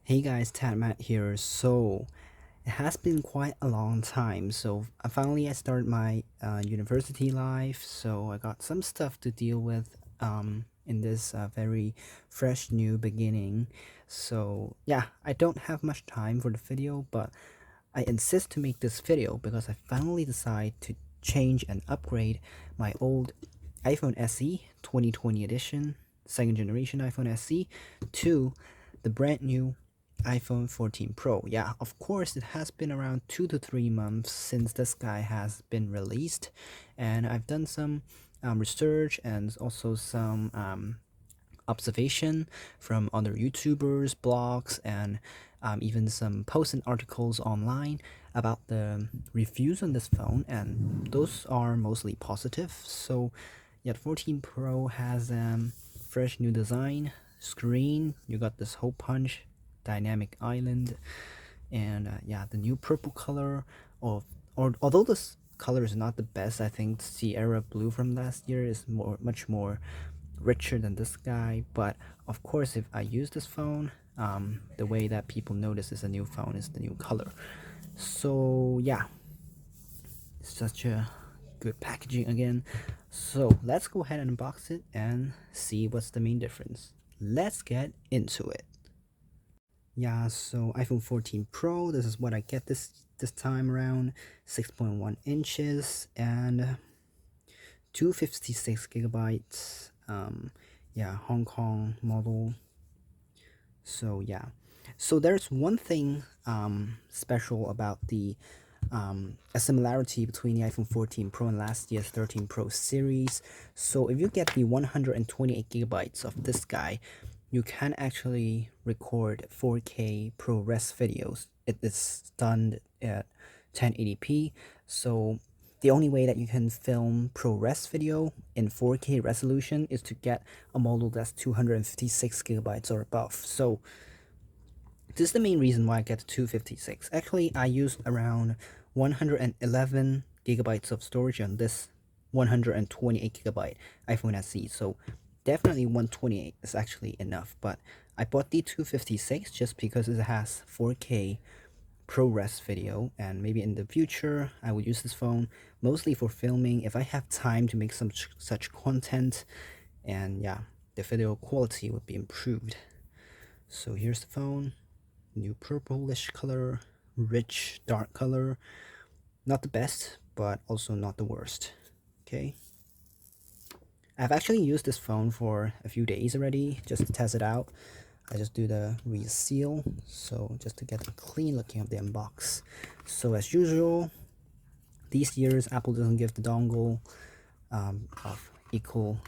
Hey guys, Matt here. So it has been quite a long time. So I started my university life. So I got some stuff to deal with in this very fresh new beginning. So yeah, I don't have much time for the video, but I insist to make this video because I finally decided to change and upgrade my old iPhone SE 2020 edition, second generation iPhone SE, to the brand new iPhone 14 Pro. Yeah, of course, it has been around 2 to 3 months since this guy has been released, and I've done some research and also some observation from other YouTubers, blogs, and even some posts and articles online about the reviews on this phone, and those are mostly positive. So, yeah, the 14 Pro has fresh new design, screen. You got this hole punch, dynamic island, and yeah, the new purple color. Of or although this color is not the best, I think Sierra Blue from last year is much more richer than this guy. But of course, if I use this phone, the way that people notice is a new phone is the new color. So yeah, such a good packaging again. So let's go ahead and unbox it and see what's the main difference. Let's get into it. Yeah, so iPhone 14 Pro, this is what I get this time around. 6.1 inches and 256 gigabytes. Yeah, Hong Kong model. So yeah, so there's one thing special about the a similarity between the iPhone 14 Pro and last year's 13 Pro series. So if you get the 128 gigabytes of this guy, you can actually record 4K ProRes videos. It is done at 1080p. So the only way that you can film ProRes video in 4K resolution is to get a model that's 256 gigabytes or above. So this is the main reason why I get 256. Actually, I used around 111 gigabytes of storage on this 128 gigabyte iPhone SE. So definitely 128 is actually enough. But I bought the 256 just because it has 4K ProRes video, and maybe in the future I will use this phone mostly for filming if I have time to make some such content, and yeah, the video quality would be improved. So here's the phone, new purplish color, rich dark color. Not the best, but also not the worst. Okay. I've actually used this phone for a few days already just to test it out. I just do the reseal, so just to get a clean looking of the unbox. So as usual, these years Apple doesn't give the dongle of equal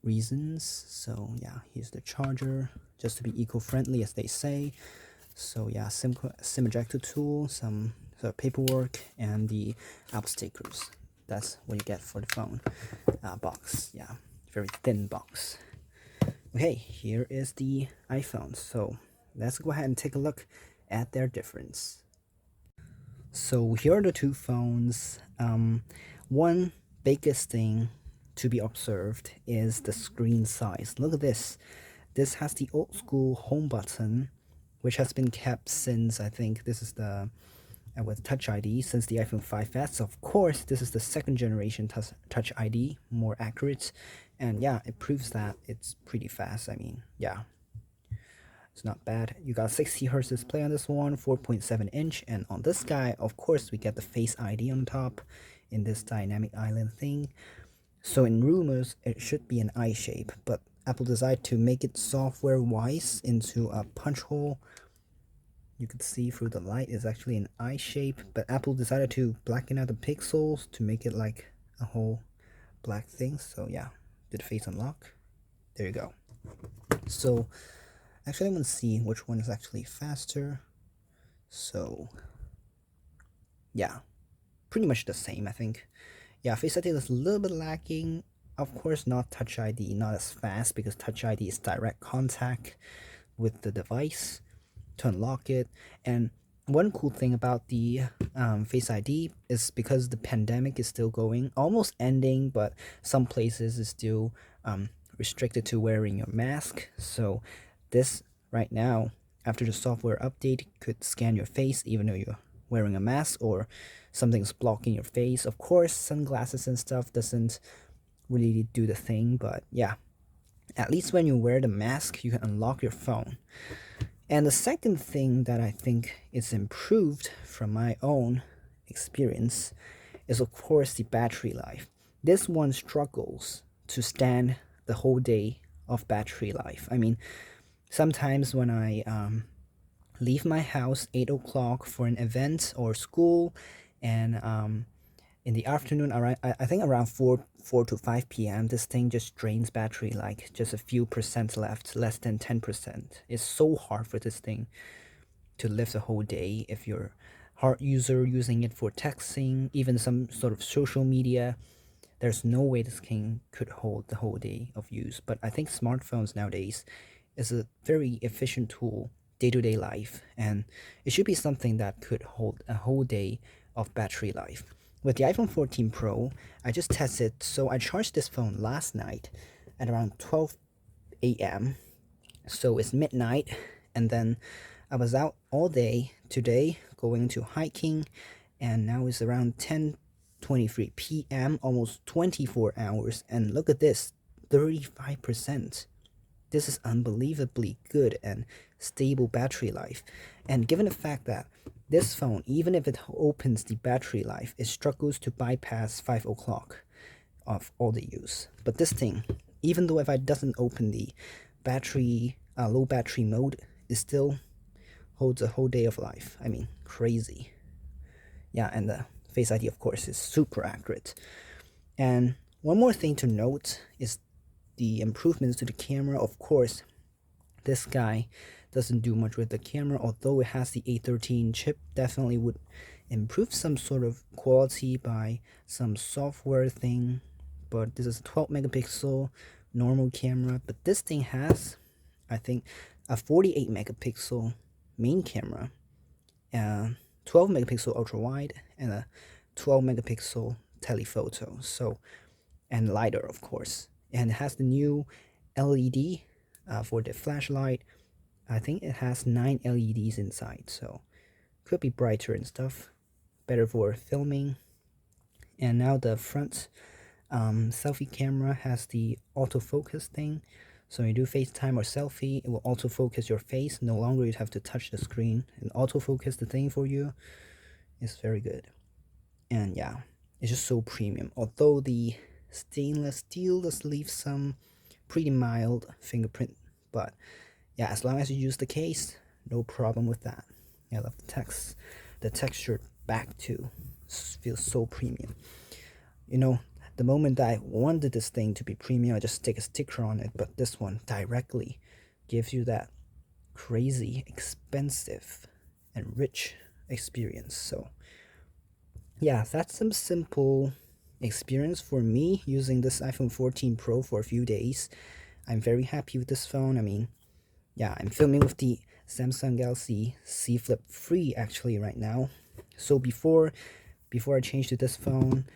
reasons. So yeah, here's the charger, just to be eco-friendly as they say. So yeah, SIM ejector tool, some paperwork, and the app stickers. That's what you get for the phone box. Yeah, very thin box. Okay, here is the iPhone. So let's go ahead and take a look at their difference. So here are the two phones. One biggest thing to be observed is the screen size. Look at this. This has the old school home button, which has been kept since, I think this is the with Touch ID since the iPhone 5S. Of course, this is the second generation Touch ID, more accurate, and yeah, it proves that it's pretty fast. I mean, yeah, it's not bad. You got 60 hertz display on this one, 4.7 inch, and on this guy, of course, we get the Face ID on top in this dynamic island thing. So in rumors, it should be an I shape, but Apple decided to make it software-wise into a punch hole. You could see through the light is actually an I shape, but Apple decided to blacken out the pixels to make it like a whole black thing. So yeah, did face unlock. There you go. So actually, I want to see which one is actually faster. So yeah, pretty much the same, I think. Yeah, Face ID is a little bit lacking. Of course, not Touch ID, not as fast because Touch ID is direct contact with the device to unlock it. And one cool thing about the Face ID is because the pandemic is still going, almost ending, but some places is still restricted to wearing your mask. So this right now, after the software update, could scan your face even though you're wearing a mask or something's blocking your face. Of course, sunglasses and stuff doesn't really do the thing, but yeah, at least when you wear the mask, you can unlock your phone. And the second thing that I think is improved from my own experience is, of course, the battery life. This one struggles to stand the whole day of battery life. I mean, sometimes when I leave my house 8 o'clock for an event or school, and in the afternoon, around, I think around 4 to 5 p.m., this thing just drains battery, like just a few percent left, less than 10%. It's so hard for this thing to live the whole day if you're hard user using it for texting, even some sort of social media. There's no way this thing could hold the whole day of use. But I think smartphones nowadays is a very efficient tool day-to-day life, and it should be something that could hold a whole day of battery life. With the iPhone 14 Pro, I just tested, so I charged this phone last night at around 12 a.m. So it's midnight, and then I was out all day today going to hiking, and now it's around 10:23 p.m., almost 24 hours, and look at this, 35%. This is unbelievably good and stable battery life. And given the fact that this phone, even if it opens the battery life, it struggles to bypass 5 o'clock of all the use. But this thing, even though if it doesn't open the battery, low battery mode, it still holds a whole day of life. I mean, crazy. Yeah, and the Face ID, of course, is super accurate. And one more thing to note is the improvements to the camera. Of course, this guy doesn't do much with the camera, although it has the A13 chip. Definitely would improve some sort of quality by some software thing. But this is a 12 megapixel normal camera, but this thing has, I think, a 48 megapixel main camera, 12 megapixel ultra wide, and a 12 megapixel telephoto. So, and LiDAR, of course, and it has the new LED for the flashlight. I think it has 9 LEDs inside, so could be brighter and stuff, better for filming. And now the front selfie camera has the autofocus thing, so when you do FaceTime or selfie, it will autofocus your face. No longer you have to touch the screen and autofocus the thing for you. It's very good. And yeah, it's just so premium. Although the stainless steel does leave some pretty mild fingerprint, but yeah, as long as you use the case, no problem with that. I love the textured back too. Feels so premium. You know, the moment I wanted this thing to be premium, I just stick a sticker on it, but this one directly gives you that crazy, expensive, and rich experience. So yeah, that's some simple experience for me using this iPhone 14 Pro for a few days. I'm very happy with this phone. I mean, yeah, I'm filming with the Samsung Galaxy Z Flip 3 actually right now. So before I change to this phone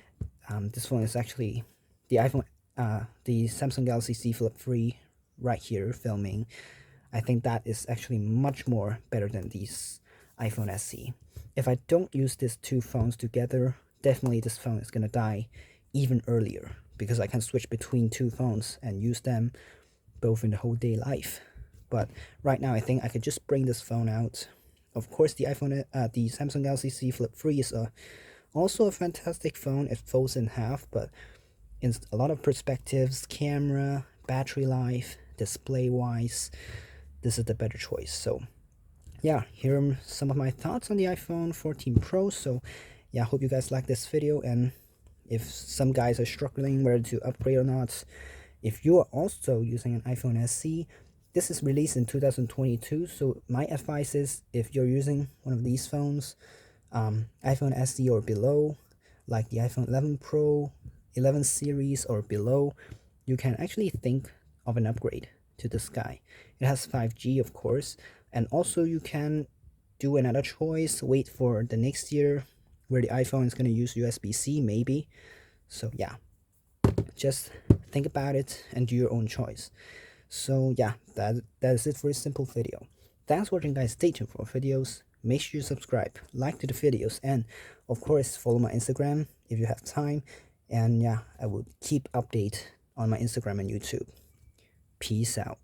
is actually the the Samsung Galaxy Z Flip 3 right here filming. I think that is actually much more better than these iPhone SE. If I don't use these two phones together, definitely this phone is gonna die even earlier, because I can switch between two phones and use them both in the whole day life. But right now I think I could just bring this phone out. Of course, the Samsung Galaxy Z Flip 3 is also a fantastic phone. It folds in half, but in a lot of perspectives, camera, battery life, display wise, this is the better choice. So yeah, here are some of my thoughts on the iPhone 14 Pro. So yeah, I hope you guys like this video, and if some guys are struggling whether to upgrade or not, if you are also using an iPhone SE, this is released in 2022, so my advice is, if you're using one of these phones, iPhone SE or below, like the iPhone 11 Pro, 11 series or below, you can actually think of an upgrade to this guy. It has 5G, of course, and also you can do another choice, wait for the next year where the iPhone is going to use USB-C maybe. So yeah, just think about it and do your own choice. So yeah, that is it for a simple video. Thanks for watching, guys. Stay tuned for videos. Make sure you subscribe, like to the videos, and of course follow my Instagram if you have time. And yeah, I will keep update on my Instagram and YouTube. Peace out.